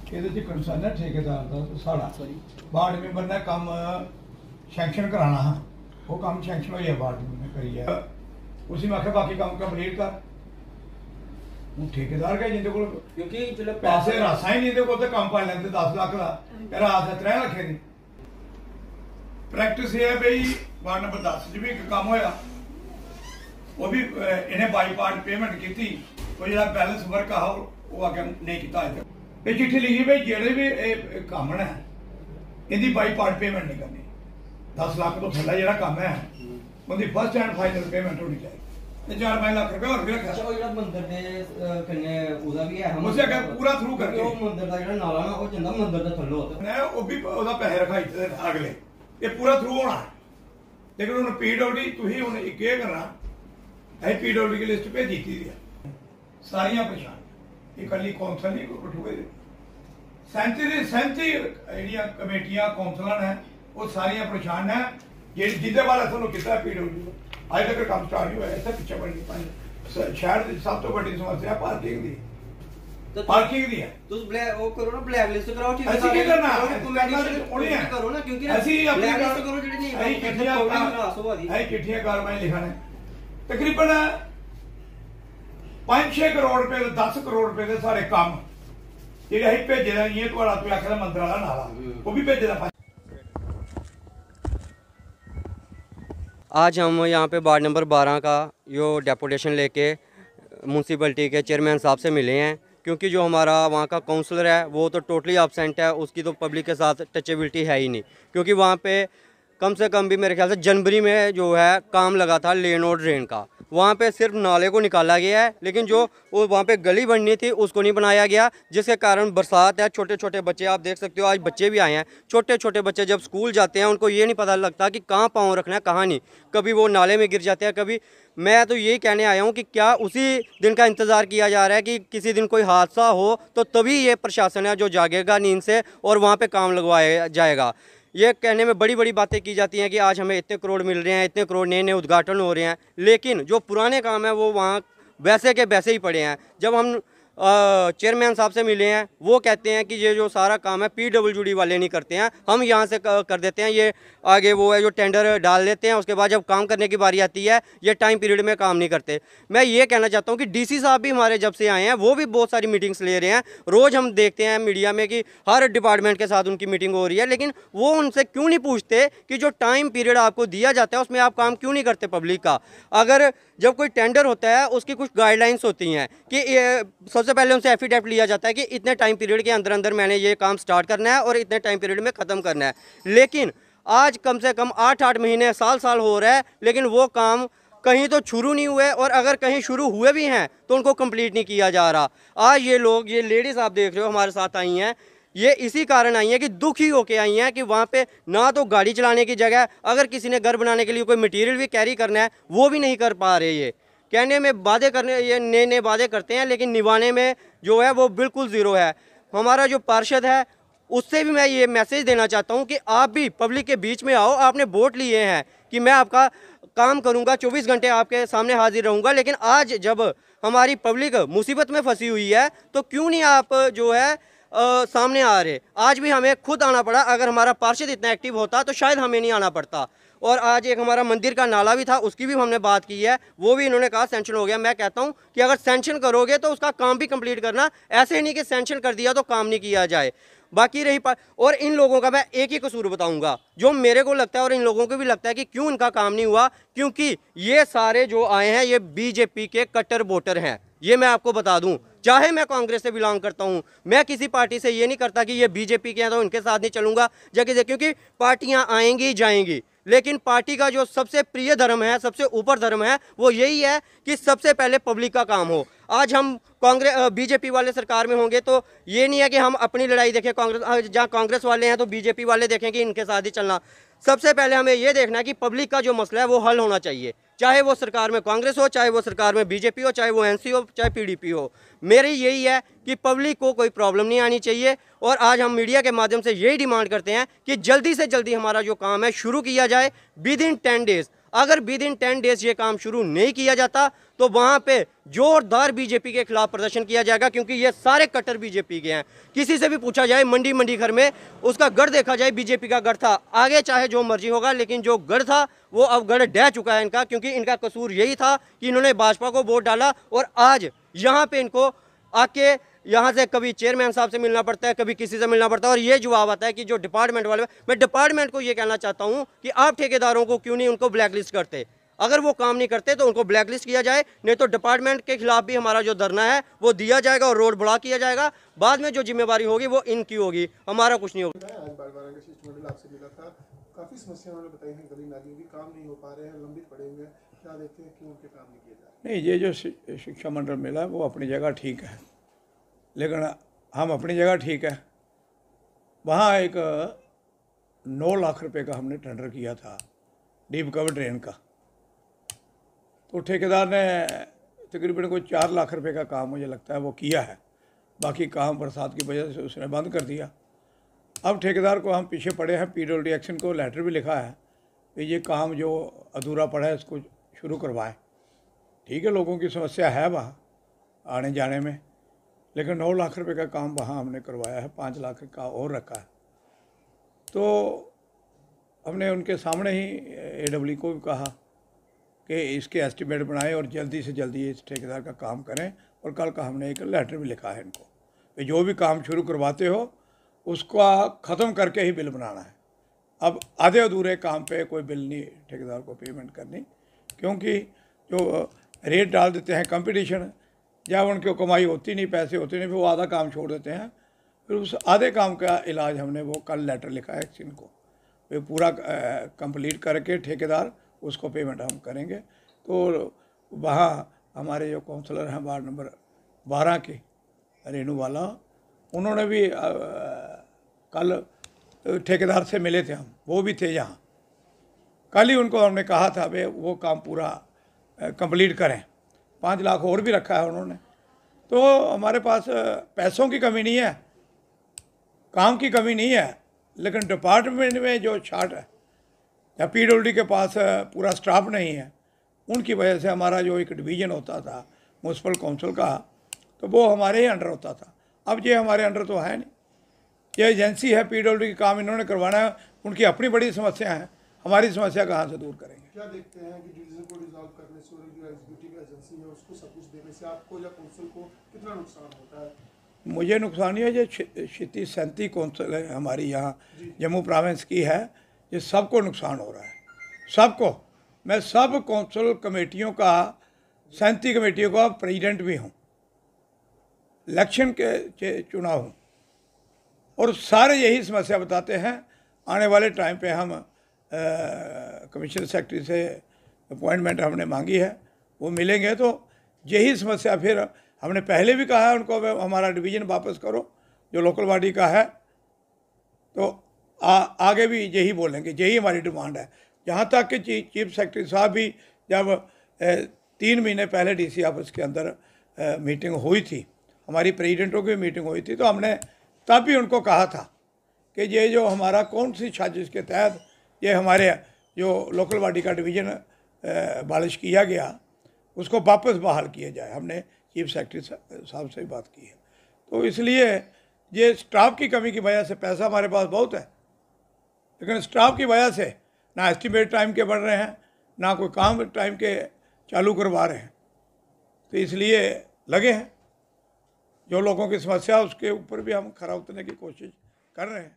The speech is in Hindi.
ये कंसर्न है ठेकेदार का साड़ा वार्ड मेंबर ने काम सैंक्शन कराना है, वो काम सैंक्शन हो जाए वार्ड मेंबर ने करी है, उसी में आखे बाकी काम कंप्लीट कर। ठेकेदार का जिंदे को क्योंकि पैसे रासा ही नहीं को काम पा लेंगे 10 लाख का रास है 3 लाख की प्रैक्टिस ये है भाई वार्ड नंबर 10 च भी काम होया वो भी इन्हें बाई पार्ट पेमेंट की थी, वो जो बैलेंस वर्क है वो आगे नहीं किया अजे तक। ये चिट्ठी लिखी भाई जेडे भी काम है इनकी बाई पार्ट पेमेंट नहीं करनी, 10 लाख तो थल्ला जो काम है उनकी फर्स्ट एंड फाइनल पेमेंट होनी चाहिए। 4-5 लाख रुपए और भी रखा अच्छा, वो जो मंदिर दे कन्ने ओदा भी है उसे अगर पूरा थ्रू करके वो मंदिर दा जेड़ा नाला ना वो जंदा मंदिर दे थल्लो होता है वो भी ओदा पैसे रखाई अगले ये पूरा थ्रू होना है, लेकिन उन्होंने पीडब्ल्यूडी तुही उन्हें एक करना है पीडब्ल्यूडी की लिस्ट भेजी थी सारियां परेशान ये कली कौंसल नहीं कठुए 37 कमेटियां कौंसल है वो सारियां परेशान है जिंदे वाला थोड़ा कितना पीडब्ल्यूडी अज तक काम स्टार्ट नहीं हुआ इतना पिछे बढ़ नहीं पाए। शहर की सब तो बड़ी समस्या पार्किंग दी पार्किंग दी है तुस ब्लैक वो करो ना ब्लैक लिस्ट कराओ ठीक है ऐसी क्या करना है करो ना क्योंकि ऐसी अपनी ब्लैक लिस्ट करो जेडी नहीं चिट्ठियां कारवाई लिखने तकरीबन 5-6 करोड़ रुपए 10 करोड़ रुपए के सारे काम जेडे असीं भेजे दा इयां तुहाड़ा तू आखिया मंदिर वाला नाला वो भी भेजे दा। आज हम यहाँ पे वार्ड नंबर 12 का जो डेपुटेशन लेके म्यूनसिपलिटी के चेयरमैन साहब से मिले हैं, क्योंकि जो हमारा वहाँ का काउंसलर है वो तो टोटली एब्सेंट है, उसकी तो पब्लिक के साथ टचेबिलिटी है ही नहीं। क्योंकि वहाँ पे कम से कम भी मेरे ख्याल से जनवरी में जो है काम लगा था लेन और ड्रेन का, वहाँ पे सिर्फ नाले को निकाला गया है, लेकिन जो वो वहाँ पे गली बननी थी उसको नहीं बनाया गया, जिसके कारण बरसात है। छोटे छोटे बच्चे आप देख सकते हो, आज बच्चे भी आए हैं, छोटे छोटे बच्चे जब स्कूल जाते हैं उनको ये नहीं पता लगता कि कहाँ पाँव रखना है कहाँ नहीं, कभी वो नाले में गिर जाते हैं कभी। मैं तो यही कहने आया हूँ कि क्या उसी दिन का इंतज़ार किया जा रहा है कि किसी दिन कोई हादसा हो तो तभी ये प्रशासन है जो जागेगा नींद से और वहाँ पर काम लगवाया जाएगा। ये कहने में बड़ी बड़ी बातें की जाती हैं कि आज हमें इतने करोड़ मिल रहे हैं, इतने करोड़ नए नए उद्घाटन हो रहे हैं, लेकिन जो पुराने काम है वो वहाँ वैसे के वैसे ही पड़े हैं। जब हम चेयरमैन साहब से मिले हैं वो कहते हैं कि ये जो सारा काम है पीडब्ल्यूडी वाले नहीं करते हैं, हम यहाँ से कर देते हैं, ये आगे वो है जो टेंडर डाल देते हैं, उसके बाद जब काम करने की बारी आती है ये टाइम पीरियड में काम नहीं करते। मैं ये कहना चाहता हूँ कि डीसी साहब भी हमारे जब से आए हैं वो भी बहुत सारी मीटिंग्स ले रहे हैं, रोज़ हम देखते हैं मीडिया में कि हर डिपार्टमेंट के साथ उनकी मीटिंग हो रही है, लेकिन वो उनसे क्यों नहीं पूछते कि जो टाइम पीरियड आपको दिया जाता है उसमें आप काम क्यों नहीं करते पब्लिक का। अगर जब कोई टेंडर होता है उसकी कुछ गाइडलाइंस होती हैं कि सबसे पहले उनसे एफिडेविट लिया जाता है कि इतने टाइम पीरियड के अंदर अंदर मैंने ये काम स्टार्ट करना है और इतने टाइम पीरियड में ख़त्म करना है, लेकिन आज कम से कम 8-8 महीने साल हो रहा है, लेकिन वो काम कहीं तो शुरू नहीं हुए और अगर कहीं शुरू हुए भी हैं तो उनको कंप्लीट नहीं किया जा रहा। आज ये लोग, ये लेडीज़ आप देख रहे हो हमारे साथ आई हैं, ये इसी कारण आई हैं कि दुखी होके आई हैं कि वहाँ पे ना तो गाड़ी चलाने की जगह, अगर किसी ने घर बनाने के लिए कोई मटेरियल भी कैरी करना है वो भी नहीं कर पा रहे। ये कहने में वादे करने, ये नए नए वादे करते हैं लेकिन निभाने में जो है वो बिल्कुल ज़ीरो है। हमारा जो पार्षद है उससे भी मैं ये मैसेज देना चाहता हूँ कि आप भी पब्लिक के बीच में आओ, आपने वोट लिए हैं कि मैं आपका काम करूँगा, 24 घंटे आपके सामने हाजिर रहूँगा, लेकिन आज जब हमारी पब्लिक मुसीबत में फंसी हुई है तो क्यों नहीं आप जो है सामने आ रहे। आज भी हमें खुद आना पड़ा, अगर हमारा पार्षद इतना एक्टिव होता तो शायद हमें नहीं आना पड़ता। और आज एक हमारा मंदिर का नाला भी था, उसकी भी हमने बात की है, वो भी इन्होंने कहा सैंक्शन हो गया। मैं कहता हूं कि अगर सैंक्शन करोगे तो उसका काम भी कंप्लीट करना, ऐसे नहीं कि सैंक्शन कर दिया तो काम नहीं किया जाए। बाकी रही और इन लोगों का मैं एक ही कसूर बताऊंगा जो मेरे को लगता है और इन लोगों को भी लगता है कि क्यों इनका काम नहीं हुआ, क्योंकि ये सारे जो आए हैं ये बीजेपी के कट्टर वोटर हैं। ये मैं आपको बता दूं, चाहे मैं कांग्रेस से बिलोंग करता हूं, मैं किसी पार्टी से ये नहीं करता कि ये बीजेपी के हैं तो इनके साथ नहीं चलूंगा जगह, क्योंकि पार्टियां आएंगी जाएंगी, लेकिन पार्टी का जो सबसे प्रिय धर्म है, सबसे ऊपर धर्म है, वो यही है कि सबसे पहले पब्लिक का काम हो। आज हम बीजेपी वाले सरकार में होंगे तो ये नहीं है कि हम अपनी लड़ाई देखें, कांग्रेस जहाँ कांग्रेस वाले हैं तो बीजेपी वाले देखें कि इनके साथ ही चलना। सबसे पहले हमें ये देखना है कि पब्लिक का जो मसला है वो हल होना चाहिए, चाहे वो सरकार में कांग्रेस हो, चाहे वो सरकार में बीजेपी हो, चाहे वो एनसी हो, चाहे पीडीपी हो। मेरी यही है कि पब्लिक को कोई प्रॉब्लम नहीं आनी चाहिए और आज हम मीडिया के माध्यम से यही डिमांड करते हैं कि जल्दी से जल्दी हमारा जो काम है शुरू किया जाए विद इन 10 डेज़। अगर विद इन 10 डेज ये काम शुरू नहीं किया जाता तो वहाँ पे जोरदार बीजेपी के खिलाफ प्रदर्शन किया जाएगा, क्योंकि ये सारे कट्टर बीजेपी के हैं। किसी से भी पूछा जाए मंडी घर में उसका गढ़ देखा जाए, बीजेपी का गढ़ था। आगे चाहे जो मर्जी होगा, लेकिन जो गढ़ था वो अब गढ़ ढह चुका है इनका, क्योंकि इनका कसूर यही था कि इन्होंने भाजपा को वोट डाला और आज यहाँ पे इनको आके यहाँ से कभी चेयरमैन साहब से मिलना पड़ता है, कभी किसी से मिलना पड़ता है, और ये जवाब आता है कि जो डिपार्टमेंट वाले, मैं डिपार्टमेंट को ये कहना चाहता हूँ कि आप ठेकेदारों को क्यों नहीं उनको ब्लैकलिस्ट करते। अगर वो काम नहीं करते तो उनको ब्लैकलिस्ट किया जाए, नहीं तो डिपार्टमेंट के खिलाफ भी हमारा जो धरना है वो दिया जाएगा और रोड ब्लॉक किया जाएगा। बाद में जो जिम्मेवारी होगी वो इनकी होगी, हमारा कुछ नहीं होगा। आज बार-बार का शिष्टमंडल आपसे मिला था, काफ़ी समस्या उन्होंने बताई हैं, गली नालियों की काम नहीं हो पा रहे हैं, लंबित पड़े हुए हैं, क्या देखते हैं क्यों उनके काम नहीं किए जा रहे? नहीं, ये जो शिक्षा मंडल मिला वो अपनी जगह ठीक है, लेकिन हम अपनी जगह ठीक है। वहाँ एक 9 लाख रुपए का हमने टेंडर किया था डीप कवर ड्रेन का, तो ठेकेदार ने तकरीबन कोई 4 लाख रुपए का काम मुझे लगता है वो किया है। बाकी काम बरसात की वजह से उसने बंद कर दिया। अब ठेकेदार को हम पीछे पड़े हैं, PWD एक्शन को लेटर भी लिखा है कि ये काम जो अधूरा पड़ा है इसको शुरू करवाएं। ठीक है, लोगों की समस्या है वहाँ आने जाने में, लेकिन 9 लाख रुपए का काम वहाँ हमने करवाया है, 5 लाख का और रखा है। तो हमने उनके सामने ही AWE को भी कहा कि इसके एस्टीमेट बनाएं और जल्दी से जल्दी इस ठेकेदार का काम करें, और कल का हमने एक लेटर भी लिखा है इनको कि जो भी काम शुरू करवाते हो उसका ख़त्म करके ही बिल बनाना है। अब आधे अधूरे काम पे कोई बिल नहीं ठेकेदार को पेमेंट करनी, क्योंकि जो रेट डाल देते हैं कंपटीशन, जब उनकी कमाई होती नहीं, पैसे होते नहीं, फिर वो आधा काम छोड़ देते हैं। फिर उस आधे काम का इलाज हमने वो कल लेटर लिखा है इनको, वे पूरा कंप्लीट करके ठेकेदार उसको पेमेंट हम करेंगे। तो वहाँ हमारे जो काउंसलर हैं वार्ड नंबर 12 के रेनू वाला, उन्होंने भी कल ठेकेदार से मिले थे, हम वो भी थे यहाँ। कल ही उनको हमने कहा था वे वो काम पूरा कंप्लीट करें। 5 लाख और भी रखा है उन्होंने। तो हमारे पास पैसों की कमी नहीं है, काम की कमी नहीं है, लेकिन डिपार्टमेंट में जो छाट है या PWD के पास पूरा स्टाफ नहीं है, उनकी वजह से हमारा जो एक डिवीज़न होता था म्यूनसिपल काउंसिल का, तो वो हमारे ही अंडर होता था। अब ये हमारे अंडर तो है नहीं, ये एजेंसी है, PWD का काम इन्होंने करवाना है, उनकी अपनी बड़ी समस्या है, हमारी समस्या कहाँ से दूर करेंगे। क्या देखते हैं कि डिवीजन को डिसॉल्व करने से और जो एग्जीक्यूटिव एजेंसी है उसको सब कुछ देने से आपको या काउंसिल को कितना नुकसान होता है? मुझे नुकसान है, जो क्षिति 37 काउंसिल है हमारी यहाँ जम्मू प्रोविंस की है, ये सबको नुकसान हो रहा है, सबको। मैं सब काउंसिल कमेटियों का 37 कमेटियों का प्रेसिडेंट भी हूँ, इलेक्शन के चुनाव हूँ, और सारे यही समस्या बताते हैं। आने वाले टाइम पे हम कमिश्नर सेक्रेटरी से अपॉइंटमेंट हमने मांगी है, वो मिलेंगे तो यही समस्या, फिर हमने पहले भी कहा है उनको हमारा डिवीज़न वापस करो जो लोकल बॉडी का है, तो आगे भी यही बोलेंगे, यही हमारी डिमांड है। यहाँ तक कि चीफ सेक्रेटरी साहब भी जब 3 महीने पहले DC ऑफिस के अंदर मीटिंग हुई थी, हमारी प्रेसिडेंटों की मीटिंग हुई थी, तो हमने तब भी उनको कहा था कि ये जो हमारा कौन सी साजिश के तहत ये हमारे जो लोकल बॉडी का डिवीज़न बालिश किया गया उसको वापस बहाल किया जाए। हमने चीफ सेक्रेटरी साहब से भी बात की है। तो इसलिए ये स्टाफ की कमी की वजह से, पैसा हमारे पास बहुत है, लेकिन स्टाफ की वजह से ना एस्टीमेट टाइम के बढ़ रहे हैं, ना कोई काम टाइम के चालू करवा रहे हैं। तो इसलिए लगे हैं, जो लोगों की समस्या उसके ऊपर भी हम खरा उतरने की कोशिश कर रहे हैं।